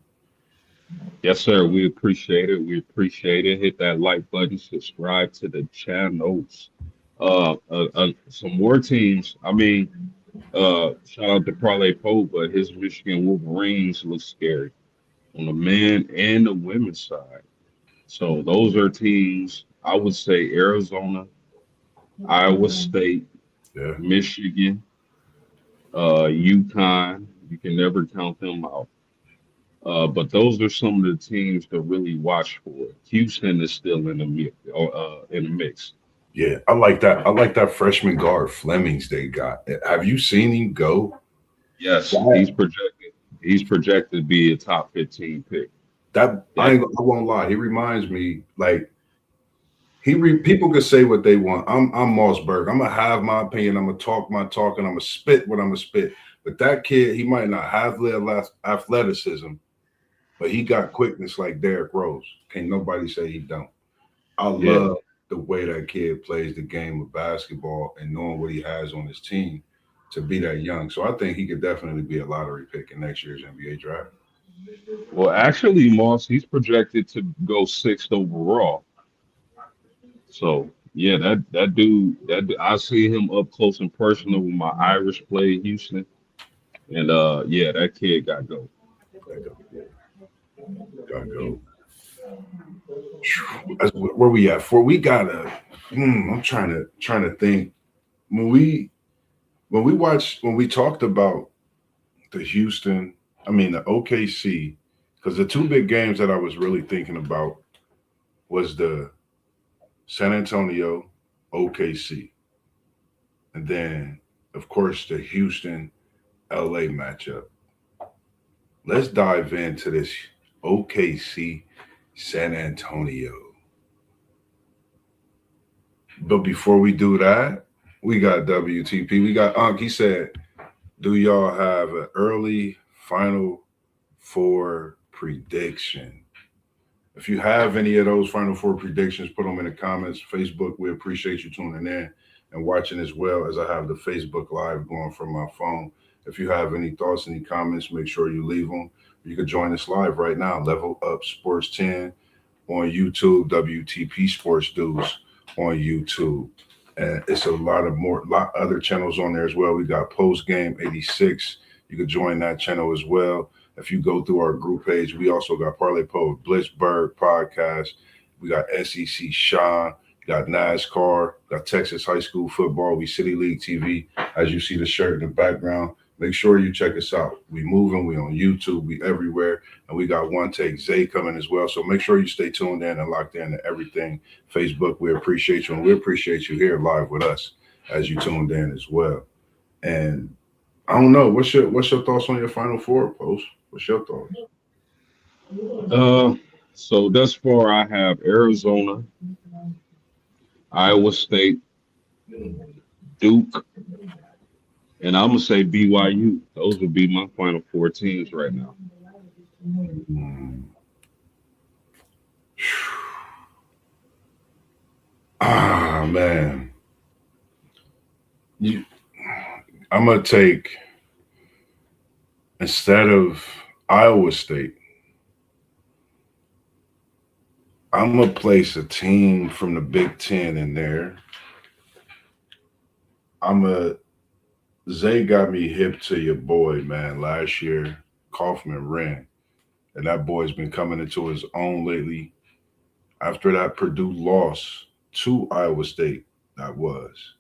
yes, sir. We appreciate it. We appreciate it. Hit that like button, subscribe to the channels. Some more teams. I mean, shout out to Parlay Pope, but his Michigan Wolverines look scary on the men and the women's side. So those are teams. I would say Arizona, Iowa State, Yeah, Michigan, UConn. You can never count them out. But those are some of the teams to really watch for. Houston is still in the mix. yeah. I like that. I like that freshman guard Flemings they got. Have you seen him go? Yes, That he's projected. He's projected to be a top 15 pick. I That won't lie. He reminds me like people could say what they want. I'm Mossberg. I'm gonna have my opinion. I'm gonna talk my talk, and I'm gonna spit what I'm gonna spit. But that kid, he might not have the athleticism, but he got quickness like Derrick Rose. Can't nobody say he don't. I yeah. love the way that kid plays the game of basketball and knowing what he has on his team to be that young. So I think he could definitely be a lottery pick in next year's NBA draft. Well, actually, Moss, he's projected to go sixth overall. So yeah, I see him up close and personal with my Irish play in Houston, and yeah, that kid got go. Gotta go. Yeah, gotta go. Where we at? For we gotta. I'm trying to think. When we when we talked about the Houston, I mean the OKC, because the two big games that I was really thinking about was the San Antonio OKC, and then of course the Houston LA matchup. Let's dive into this OKC San Antonio. But before we do that, we got WTP. We got Unc. He said, "Do y'all have an early Final Four prediction?" If you have any of those Final Four predictions, put them in the comments. Facebook, we appreciate you tuning in and watching as well as I have the Facebook Live going from my phone. If you have any thoughts, any comments, make sure you leave them. You can join us live right now, Level Up Sports 10 on YouTube, WTP Sports Dudes on YouTube. And it's a lot other channels on there as well. We got Post Game 86. You can join that channel as well. If you go through our group page, we also got Parlay Po, Blitzberg podcast. We got SEC Sean, got NASCAR, got Texas High School Football. We City League TV. As you see the shirt in the background, make sure you check us out. We moving, we on YouTube, we everywhere. And we got One Take Zay coming as well. So make sure you stay tuned in and locked in to everything. Facebook, we appreciate you. And we appreciate you here live with us as you tuned in as well. And I don't know, what's your thoughts on your Final Four, Post? What's your thoughts? So thus far, I have Arizona, Iowa State, Duke, and I'm gonna say BYU. Those would be my Final Four teams right now. Ah, man. I'm gonna take, instead of Iowa State, I'm gonna place a team from the Big Ten in there. Zay got me hip to your boy, man. Last year, Kaufman ran, and that boy's been coming into his own lately. After that Purdue loss to Iowa State, that was.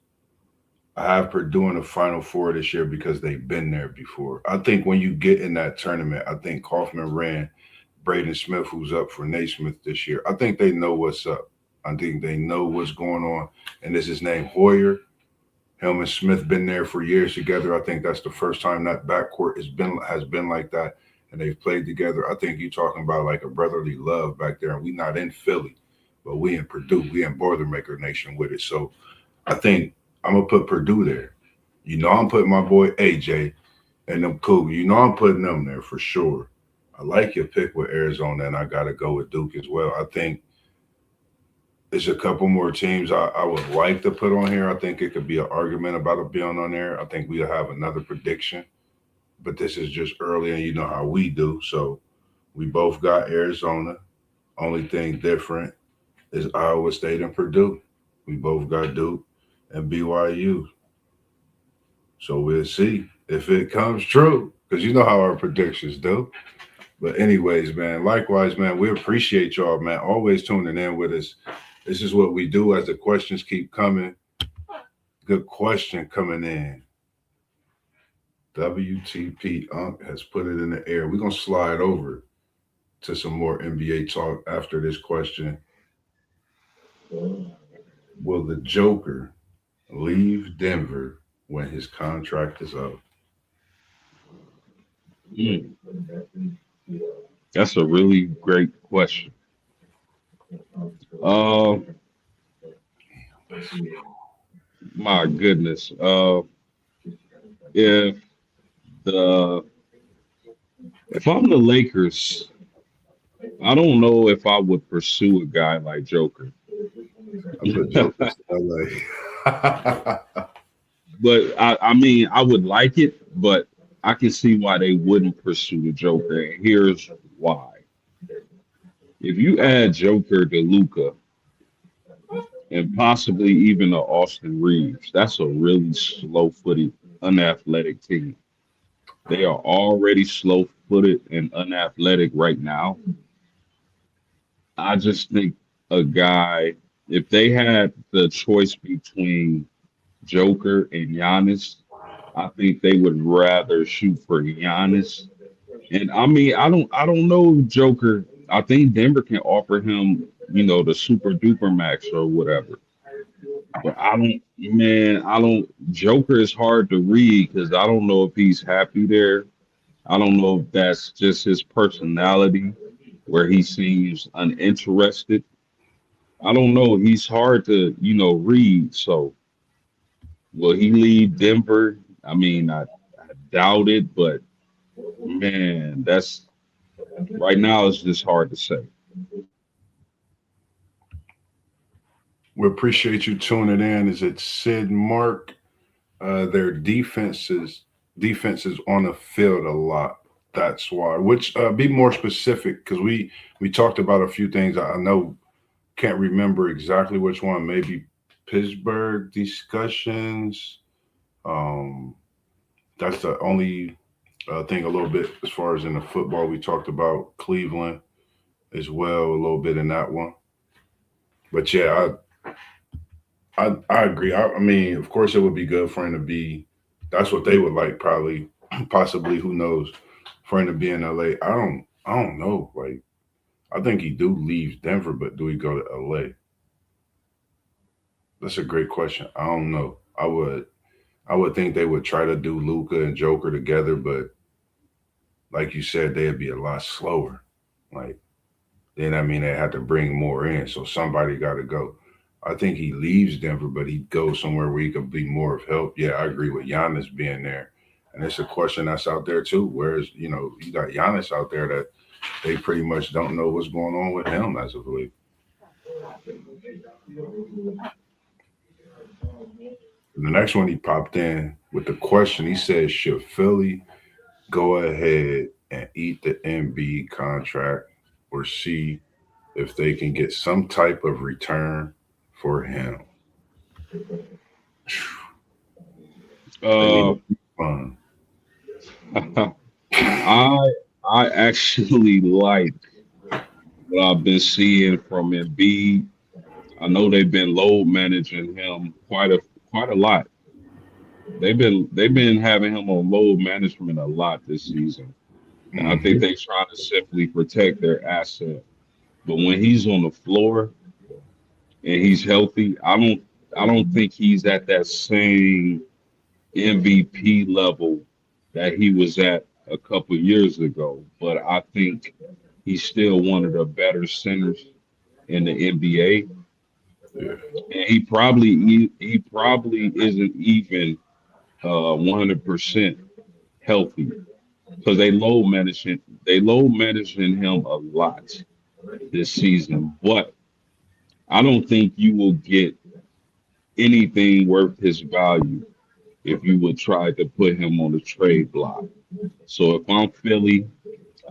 I have Purdue in the Final Four this year because they've been there before. I think when you get in that tournament, I think Kaufman ran Braden Smith, who's up for Naismith this year. I think they know what's up. I think they know what's going on. And this is named Hoyer. Him and Smith been there for years together. I think that's the first time that backcourt has been like that, and they've played together. I think you're talking about like a brotherly love back there. And we not in Philly, but we in Purdue. We in Boilermaker Nation with it. So I think I'm gonna put Purdue there. You know, I'm putting my boy AJ and them cool. You know, I'm putting them there for sure. I like your pick with Arizona, and I gotta go with Duke as well. I think there's a couple more teams I would like to put on here. I think it could be an argument about it being on there. I think we'll have another prediction, but this is just early, and you know how we do. So we both got Arizona. Only thing different is Iowa State and Purdue. We both got Duke and BYU. So we'll see if it comes true, because you know how our predictions do. But anyways, man, likewise, man, we appreciate y'all, man, always tuning in with us. This is what we do as the questions keep coming. Good question coming in. WTP Unk has put it in the air. We're going to slide over to some more NBA talk after this question. Will the Joker leave Denver when his contract is up? That's a really great question. My goodness. If I'm the Lakers, I don't know if I would pursue a guy like Joker. But I mean, I would like it, but I can see why they wouldn't pursue the Joker. And here's why. If you add Joker to Luka and possibly even a Austin Reeves, that's a really slow-footed, unathletic team. They are already slow-footed and unathletic right now. I just think a guy, if they had the choice between Joker and Giannis, I think they would rather shoot for Giannis. And I mean, I don't know Joker. I think Denver can offer him, the super duper max or whatever. But I don't. Joker is hard to read because I don't know if he's happy there. I don't know if that's just his personality where he seems uninterested. I don't know. He's hard to, read. So will he leave Denver? I mean, I doubt it, but man, that's right now it's just hard to say. We appreciate you tuning in. Is it Sid Mark? Their defenses on the field a lot. That's why. Which be more specific because we talked about a few things. I know can't remember exactly which one. Maybe Pittsburgh discussions. Um, that's the only thing a little bit as far as in the football we talked about Cleveland as well a little bit in that one. But yeah, I agree. I mean, of course, it would be good for him to be. That's what they would like, probably, possibly. Who knows? For him to be in LA, I don't know. Like, I think he do leave Denver, but do he go to LA? That's a great question. I don't know. I would think they would try to do Luca and Joker together, but like you said, they'd be a lot slower. Like, then I mean, they had to bring more in, so somebody got to go. I think he leaves Denver, but he goes somewhere where he could be more of help. Yeah, I agree with Giannis being there, and it's a question that's out there too. Whereas you got Giannis out there that they pretty much don't know what's going on with him as of late. The next one he popped in with the question. He says, "Should Philly go ahead and eat the MB contract, or see if they can get some type of return for him?" They need Uh, fun. I I actually like what I've been seeing from Embiid. I know they've been load managing him quite a lot. They've been having him on load management a lot this season. And I think Hmm. they're trying to simply protect their asset. But when he's on the floor and he's healthy, I don't think he's at that same MVP level that he was at a couple years ago. But I think he's still one of the better centers in the NBA. Yeah, And he probably isn't even 100% healthy because they low managing him a lot this season. But I don't think you will get anything worth his value if you would try to put him on the trade block. So if I'm Philly,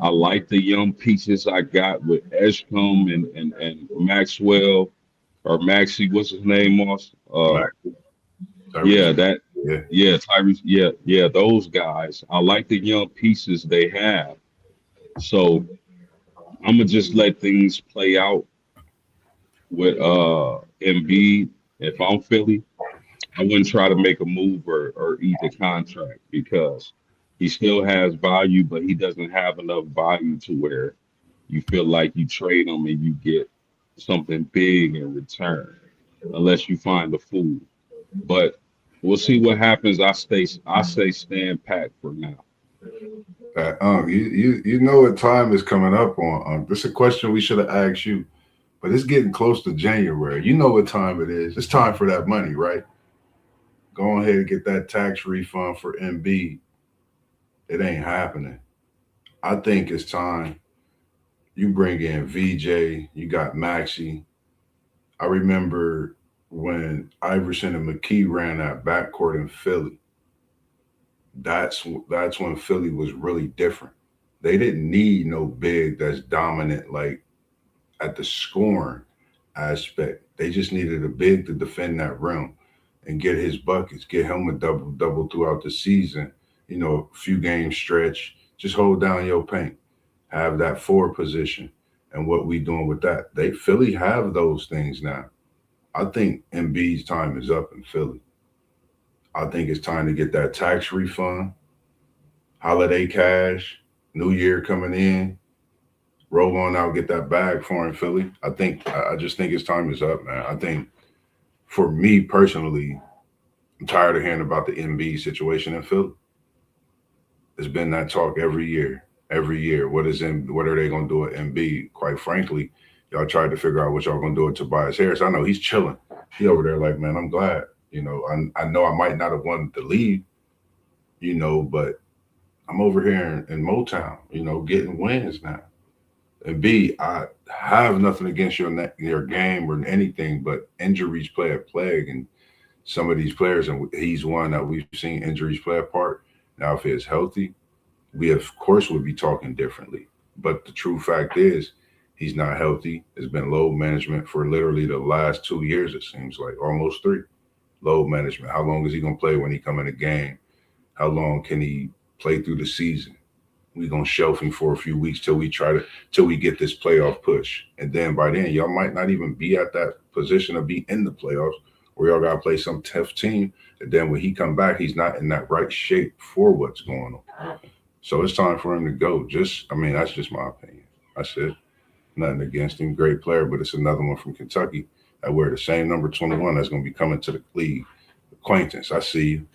I like the young pieces I got with Edgecombe and Maxwell or Maxie, what's his name, Moss? Max, Tyrese. Yeah, that, Yeah, yeah, Tyrese, yeah, those guys. I like the young pieces they have. So I'm gonna just let things play out with Embiid. If I'm Philly, I wouldn't try to make a move or eat the contract because he still has value, but he doesn't have enough value to where you feel like you trade him and you get something big in return, unless you find a fool. But we'll see what happens. I say stand pat for now. you know what time is coming up on. This is a question we should have asked you, but it's getting close to January. You know what time it is. It's time for that money, right? Go ahead and get that tax refund for MB. It ain't happening. I think it's time. You bring in VJ. You got Maxi. I remember when Iverson and McKee ran that backcourt in Philly. That's when Philly was really different. They didn't need no big that's dominant like at the scoring aspect. They just needed a big to defend that rim and get his buckets, get him a double double throughout the season. A few games stretch. Just hold down your paint. Have that forward position. And what we doing with that? They Philly have those things now. I think Embiid's time is up in Philly. I think it's time to get that tax refund, holiday cash, New Year coming in, roll on out, get that bag for him, Philly. I just think his time is up, man. I think for me personally, I'm tired of hearing about the MB situation in Philly. It's been that talk every year. Every year. What are they gonna do at MB? Quite frankly, y'all tried to figure out what y'all gonna do with Tobias Harris. I know he's chilling. He over there like, man, I'm glad. I know I might not have wanted to leave, but I'm over here in Motown, getting wins now. And B, I have nothing against your game or anything, but injuries play a plague, and some of these players, and he's one that we've seen injuries play a part. Now, if he's healthy, we of course would be talking differently. But the true fact is, he's not healthy. It's been load management for literally the last 2 years. It seems like almost three. Load management. How long is he gonna play when he come in a game? How long can he play through the season? We gonna shelf him for a few weeks till we get this playoff push, and then by then y'all might not even be at that position to be in the playoffs, or y'all gotta play some tough team. And then when he come back, he's not in that right shape for what's going on. So it's time for him to go. I mean, that's just my opinion. That's it. Nothing against him, great player, but it's another one from Kentucky that wear the same number 21 that's gonna be coming to the league. Acquaintance, I see you.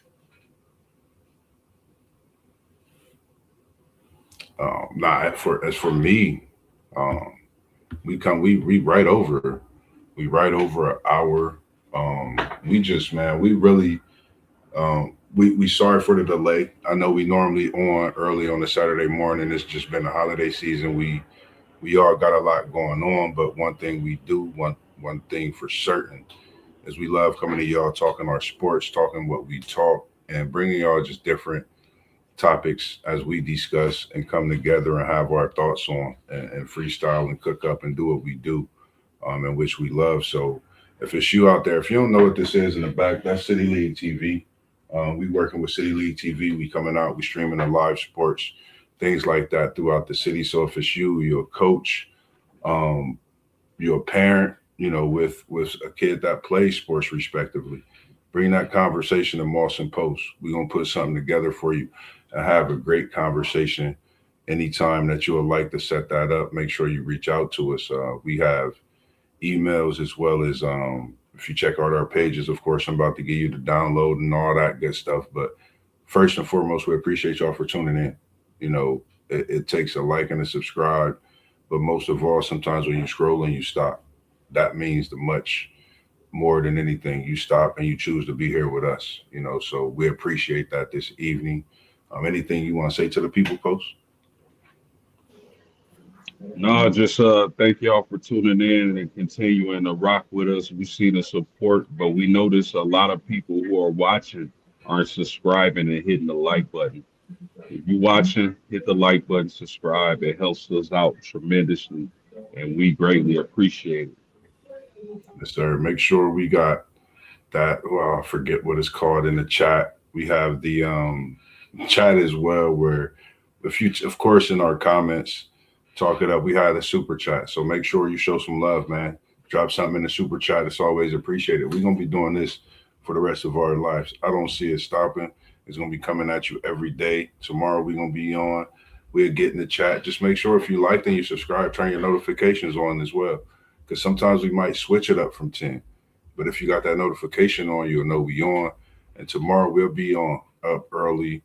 Nah, as for me, um, we right over an hour. We just man, we really we sorry for the delay. I know we normally on early on a Saturday morning. It's just been the holiday season. We all got a lot going on, but one thing we do, one thing for certain, is we love coming to y'all talking our sports, talking what we talk, and bringing y'all just different topics as we discuss and come together and have our thoughts on and freestyle and cook up and do what we do, and which we love. So if it's you out there, if you don't know what this is in the back, that's City League TV. We working with City League TV. We coming out, we streaming the live sports, things like that throughout the city. So if it's you, you're a coach, um, you're a parent, with a kid that plays sports respectively, bring that conversation to Moss and Post. We're gonna put something together for you and have a great conversation. Anytime that you would like to set that up, make sure you reach out to us. We have emails as well as if you check out our pages, of course, I'm about to give you the download and all that good stuff. But first and foremost, we appreciate y'all for tuning in. It takes a like and a subscribe, but most of all, sometimes when you scroll and you stop, that means the much more than anything. You stop and you choose to be here with us. So we appreciate that this evening. Anything you want to say to the people, Post? No, just thank y'all for tuning in and continuing to rock with us. We see the support, but we notice a lot of people who are watching aren't subscribing and hitting the like button. If you watching, hit the like button, subscribe. It helps us out tremendously, and we greatly appreciate it. Yes, sir. Make sure we got that. Well, I forget what it's called in the chat. We have the chat as well, where if you, of course, in our comments, talk it up. We had a super chat, so make sure you show some love, man. Drop something in the super chat. It's always appreciated. We're gonna be doing this for the rest of our lives. I don't see it stopping. It's gonna be coming at you every day. Tomorrow we're gonna be on. We'll get in the chat. Just make sure if you liked and you subscribe, turn your notifications on as well. Because sometimes we might switch it up from 10. But if you got that notification on, you'll know we on. And tomorrow we'll be on up early.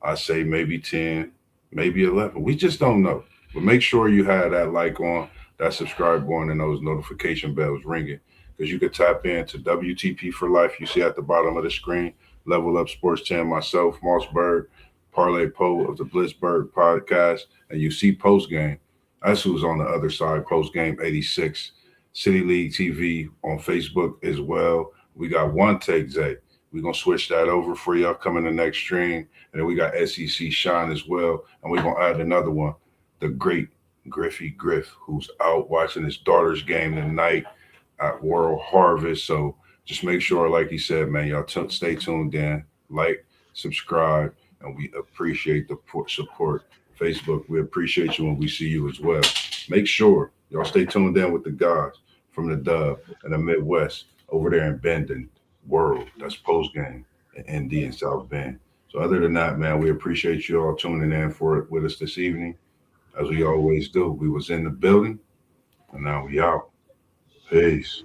I say maybe 10, maybe 11. We just don't know. But make sure you have that like on, that subscribe on, and those notification bells ringing. Because you could tap into WTP for Life. You see at the bottom of the screen, Level Up Sports 10, myself, Mossberg, Parlay Poe of the Blitzberg podcast. And you see post game. That's who's on the other side, post game 86. City League TV on Facebook as well. We got One Take Zay. We're going to switch that over for y'all coming the next stream. And then we got SEC Shine as well. And we're going to add another one, the great Griffey Griff, who's out watching his daughter's game tonight at World Harvest. So just make sure, like he said, man, y'all stay tuned in, like, subscribe, and we appreciate the support. Facebook, we appreciate you when we see you as well. Make sure y'all stay tuned in with the guys from the Dub and the Midwest over there in Bendon World. That's post game in ND and South Bend. So other than that, man, we appreciate you all tuning in for it with us this evening. As we always do, we was in the building and now we out. Peace.